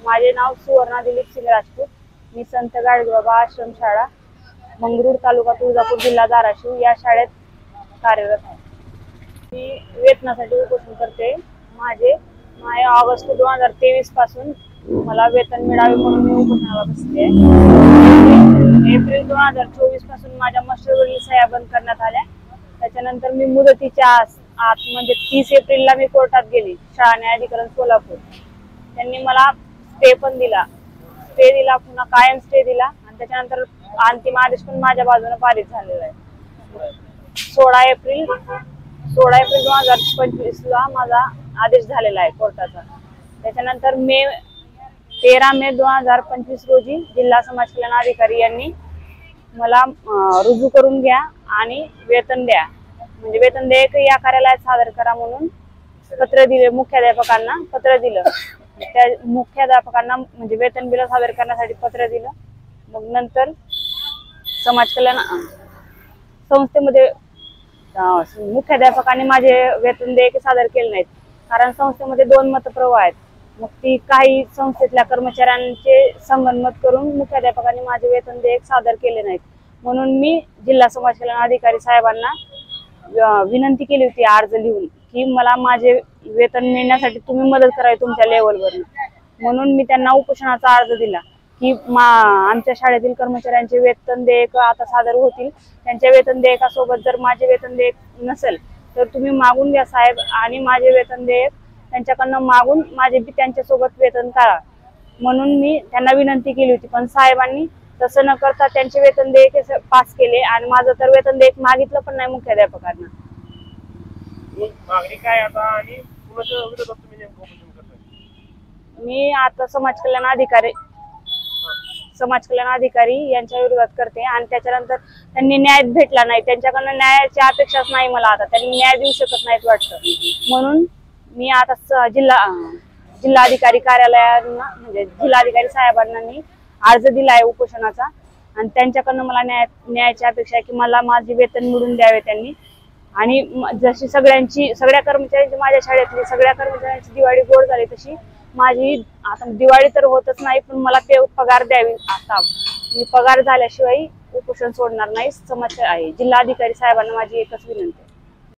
माझे नाव सुवर्णा दिलीप सिंग राजपूत। मी संत गाडगेबाबा आश्रमशाळा मंगरूळ तालुका तुळजापूर जिल्हा धाराशिव या शाळेत कार्यरत आहे। मी वेतनासाठी उपोषण करते। माझे ऑगस्ट 2023 पासून मला वेतन मिळावे म्हणून मी उपोषणाला बसले आहे। एप्रिल 2024 पासून माझ्या मास्टरवरील सह्या बंद करण्यात आल्या। त्याच्यानंतर मी मुदतीच्या आत म्हणजे 30 एप्रिलला मी कोर्टात गेली, शाळा न्यायाधिकरण सोलापूर। त्यांनी मला स्टे पण दिला, पुन्हा कायम स्टे दिला आणि त्याच्यानंतर अंतिम आदेश पण माझ्या बाजूने पारित झालेला आहे। 16 एप्रिल 2025 ला माझा आदेश झालेला आहे कोर्टाचा। त्याच्यानंतर 13 मे 2025 रोजी जिल्हा समाज कल्याण अधिकारी यांनी मला रुजू करून घ्या आणि वेतन द्या, म्हणजे वेतन देयक या कार्यालयात सादर करा म्हणून पत्र दिले। मुख्याध्यापकांना पत्र दिलं, त्या मुख्याध्यापकांना म्हणजे वेतन बिल सादर करण्यासाठी पत्र दिलं। मग नंतर समाज कल्याण संस्थेमध्ये मुख्याध्यापकांनी माझे वेतन देयक सादर केले नाहीत, कारण संस्थेमध्ये 2 मतप्रवाह आहेत। मग ती काही संस्थेतल्या कर्मचाऱ्यांचे संगनमत करून मुख्याध्यापकांनी माझे वेतन देयक सादर केले नाहीत, म्हणून मी जिल्हा समाज कल्याण अधिकारी साहेबांना विनंती केली होती अर्ज लिहून की मला माझे वेतन मिळण्यासाठी तुम्ही मदत करावी तुमच्या लेवलवर। म्हणून मी त्यांना उपोषणाचा अर्ज दिला की आमच्या शाळेतील कर्मचाऱ्यांचे वेतन देयक आता सादर होतील, त्यांच्या वेतन देयकासोबत जर माझे वेतन देयक नसेल तर तुम्ही मागून घ्या साहेब, आणि माझे वेतन देयक त्यांच्याकडनं मागून माझे त्यांच्यासोबत वेतन काढा म्हणून मी त्यांना विनंती केली होती। पण साहेबांनी तसं न करता त्यांचे वेतन देयक पास केले आणि माझं तर वेतन देयक मागितलं पण नाही मुख्याध्यापकांना। मागणी काय आता आणि कुणाच्या विरोधात तुम्ही नेमकं उपोषण करताय? मी आता समाज कल्याण अधिकारी यांच्या विरोधात करते आणि त्याच्यानंतर त्यांनी न्याय भेटला नाही, त्यांच्याकडनं न्यायाची अपेक्षाच नाही मला। आता त्यांनी न्याय देऊ शकत नाहीत वाटतं, म्हणून मी आता जिल्हाधिकारी कार्यालयांना म्हणजे जिल्हाधिकारी साहेबांना मी अर्ज दिलाय उपोषणाचा आणि त्यांच्याकडनं मला न्यायाची अपेक्षा आहे की मला माझे वेतन मिळवून द्यावे त्यांनी। आणि जशी सगळ्या कर्मचाऱ्यांची माझ्या शाळेतली सगळ्या कर्मचाऱ्यांची दिवाळी गोड झाली तशी माझी आता दिवाळी तर होतच नाही, पण मला ते पगार द्यावी। आता मी पगार झाल्याशिवाय उपोषण सोडणार नाही। समस्या आहे जिल्हाधिकारी साहेबांना माझी एकच विनंती आहे।